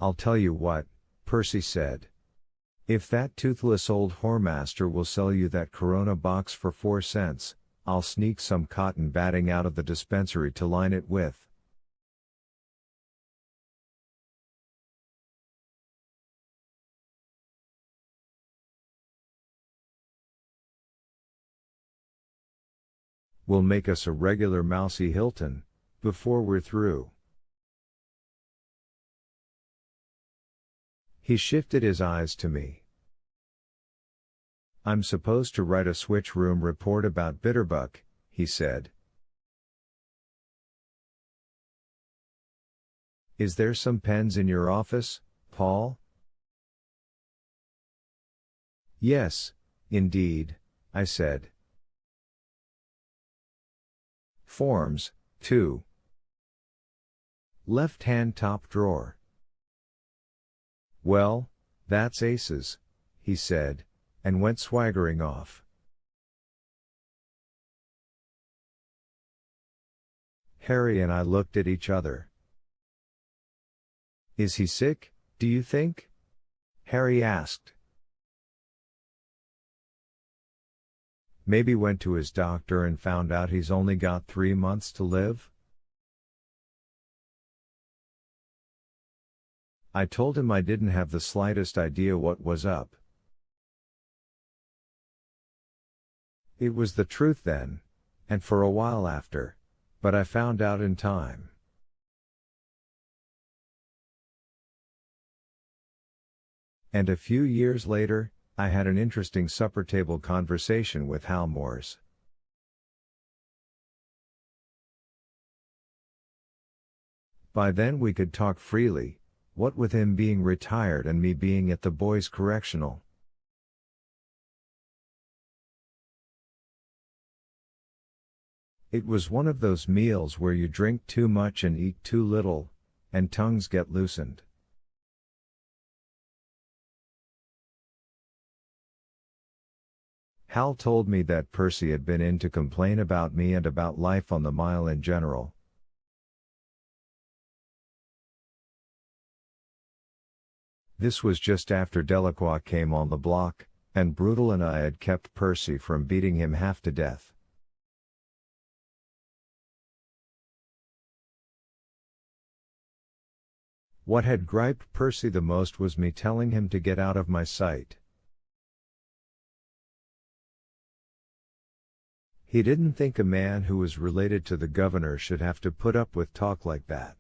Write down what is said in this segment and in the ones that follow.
I'll tell you what, Percy said. If that toothless old whoremaster will sell you that Corona box for 4 cents, I'll sneak some cotton batting out of the dispensary to line it with. We'll make us a regular mousy Hilton, before we're through. He shifted his eyes to me. I'm supposed to write a switch room report about Bitterbuck, he said. Is there some pens in your office, Paul? Yes, indeed, I said. Forms, too. Left-hand top drawer. Well, that's aces, he said, and went swaggering off. Harry and I looked at each other. Is he sick, do you think? Harry asked. Maybe went to his doctor and found out he's only got 3 months to live? I told him I didn't have the slightest idea what was up. It was the truth then, and for a while after, but I found out in time. And a few years later, I had an interesting supper table conversation with Hal Moores. By then we could talk freely, what with him being retired and me being at the boys' correctional. It was one of those meals where you drink too much and eat too little, and tongues get loosened. Hal told me that Percy had been in to complain about me and about life on the mile in general. This was just after Delacroix came on the block, and Brutal and I had kept Percy from beating him half to death. What had griped Percy the most was me telling him to get out of my sight. He didn't think a man who was related to the governor should have to put up with talk like that.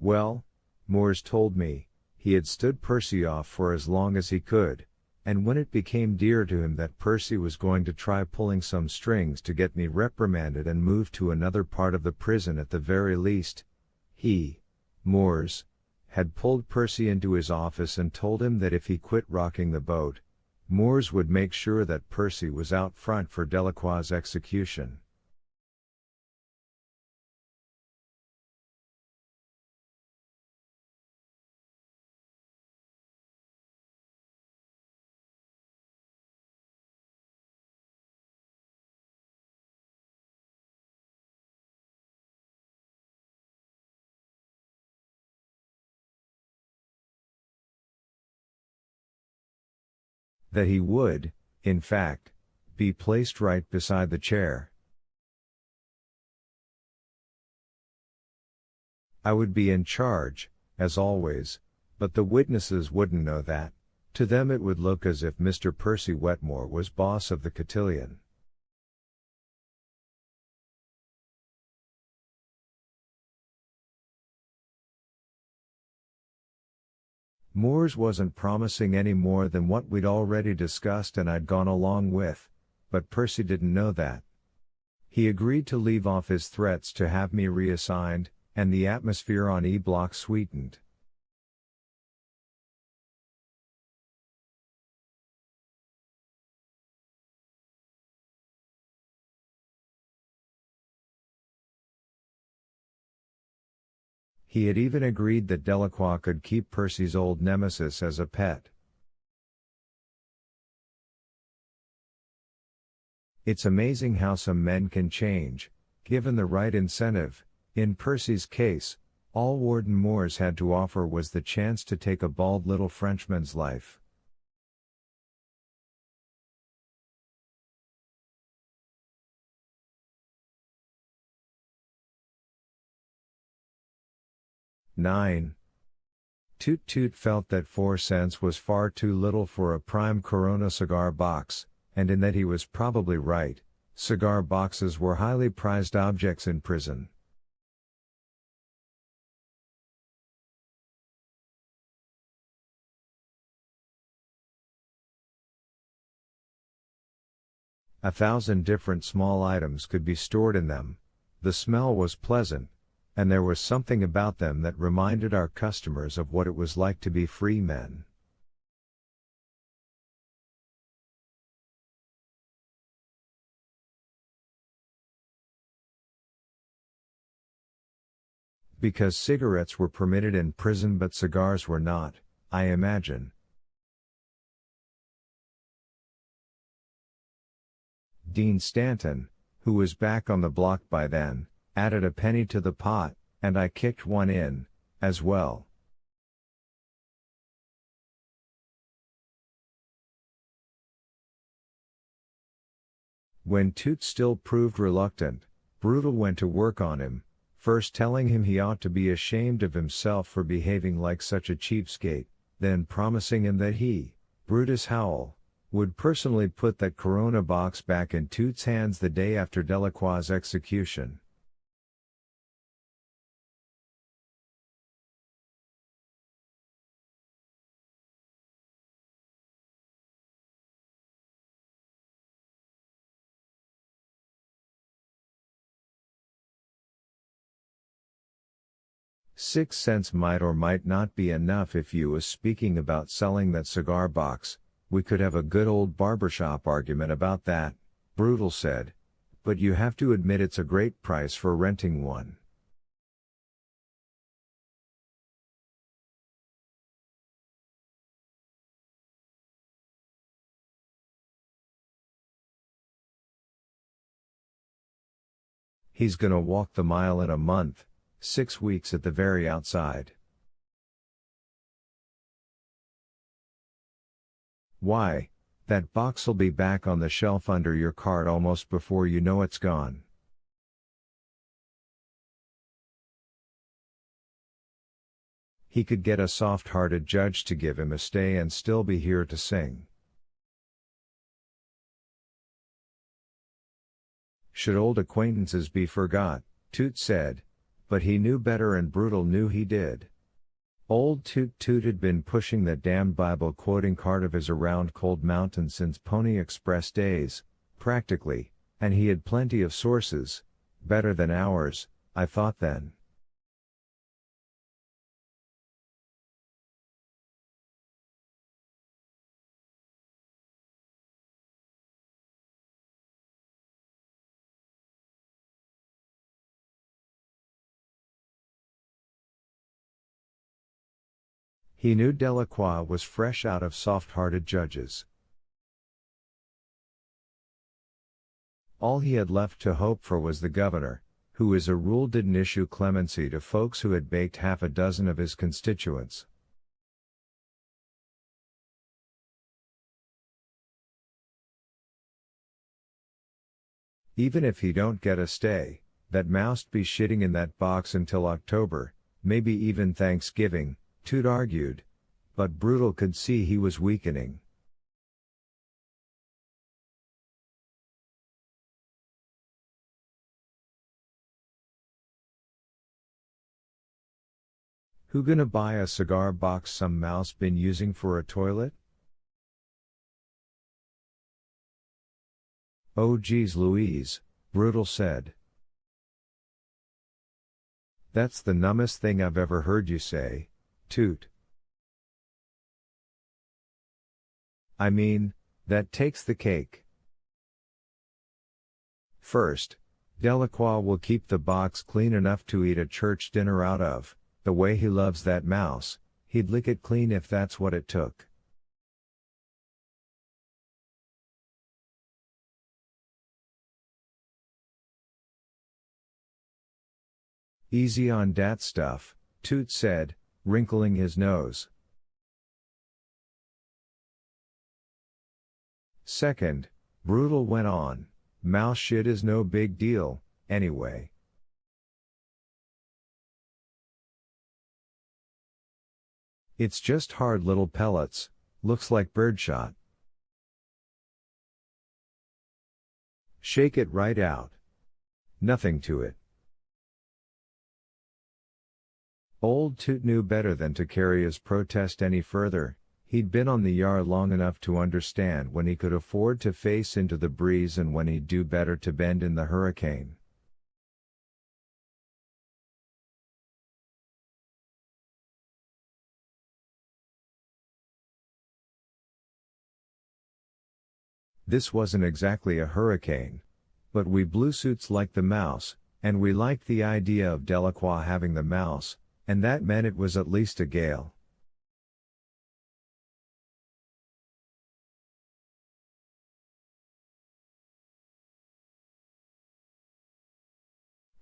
Well, Moores told me, he had stood Percy off for as long as he could, and when it became dear to him that Percy was going to try pulling some strings to get me reprimanded and moved to another part of the prison at the very least, he, Moores, had pulled Percy into his office and told him that if he quit rocking the boat, Moores would make sure that Percy was out front for Delacroix's execution. That he would, in fact, be placed right beside the chair. I would be in charge, as always, but the witnesses wouldn't know that. To them it would look as if Mr. Percy Wetmore was boss of the cotillion. Moores wasn't promising any more than what we'd already discussed and I'd gone along with, but Percy didn't know that. He agreed to leave off his threats to have me reassigned, and the atmosphere on E Block sweetened. He had even agreed that Delacroix could keep Percy's old nemesis as a pet. It's amazing how some men can change, Given the right incentive, in Percy's case, all Warden Moores had to offer was the chance to take a bald little Frenchman's life. "9. Toot Toot felt that 4 cents was far too little for a prime Corona cigar box, and in that he was probably right. Cigar boxes were highly prized objects in prison. A 1,000 different small items could be stored in them. The smell was pleasant, and there was something about them that reminded our customers of what it was like to be free men. Because cigarettes were permitted in prison but cigars were not, I imagine. Dean Stanton, who was back on the block by then, added a penny to the pot, and I kicked one in, as well. When Toot still proved reluctant, Brutal went to work on him, first telling him he ought to be ashamed of himself for behaving like such a cheapskate, then promising him that he, Brutus Howell, would personally put that Corona box back in Toot's hands the day after Delacroix's execution. $6 might or might not be enough if you was speaking about selling that cigar box. We could have a good old barbershop argument about that, Brutal said, but you have to admit it's a great price for renting one. He's gonna walk the mile in a month, 6 weeks at the very outside. Why, that box'll be back on the shelf under your cart almost before you know it's gone. He could get a soft-hearted judge to give him a stay and still be here to sing. Should old acquaintances be forgot, Toot said, but he knew better and Brutal knew he did. Old Toot Toot had been pushing that damned Bible-quoting cart of his around Cold Mountain since Pony Express days, practically, and he had plenty of sources, better than ours, I thought then. He knew Delacroix was fresh out of soft-hearted judges. All he had left to hope for was the governor, who as a rule didn't issue clemency to folks who had baked half a dozen of his constituents. Even if he don't get a stay, that mouse'd be shitting in that box until October, maybe even Thanksgiving, Toot argued, but Brutal could see he was weakening. Who gonna buy a cigar box some mouse been using for a toilet? Oh geez Louise, Brutal said. That's the numbest thing I've ever heard you say, Toot. I mean, that takes the cake. First, Delacroix will keep the box clean enough to eat a church dinner out of, the way he loves that mouse, he'd lick it clean if that's what it took. Easy on dat stuff, Toot said, wrinkling his nose. Second, Brutal went on, mouse shit is no big deal, anyway. It's just hard little pellets, looks like birdshot. Shake it right out. Nothing to it. Old Toot knew better than to carry his protest any further. He'd been on the yard long enough to understand when he could afford to face into the breeze and when he'd do better to bend in the hurricane. This wasn't exactly a hurricane, but we blue suits liked the mouse, and we liked the idea of Delacroix having the mouse, and that meant it was at least a gale.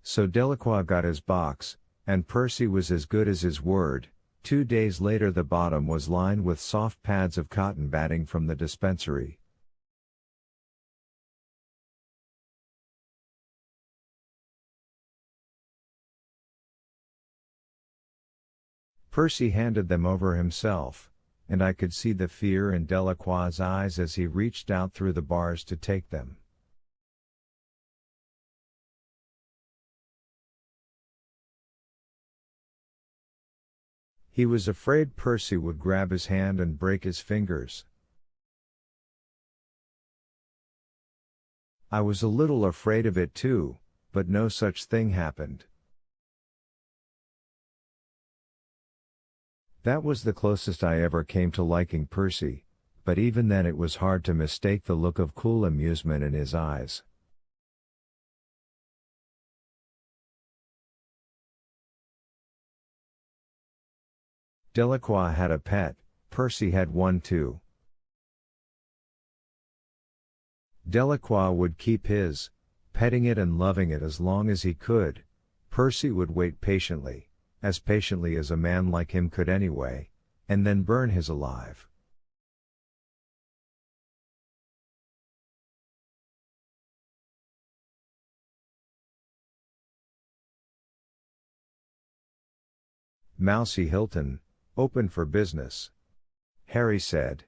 So Delacroix got his box, and Percy was as good as his word. 2 days later the bottom was lined with soft pads of cotton batting from the dispensary. Percy handed them over himself, and I could see the fear in Delacroix's eyes as he reached out through the bars to take them. He was afraid Percy would grab his hand and break his fingers. I was a little afraid of it too, but no such thing happened. That was the closest I ever came to liking Percy, but even then it was hard to mistake the look of cool amusement in his eyes. Delacroix had a pet, Percy had one too. Delacroix would keep his, petting it and loving it as long as he could. Percy would wait patiently, as patiently as a man like him could anyway, and then burn his alive. Mousy Hilton, open for business, Harry said.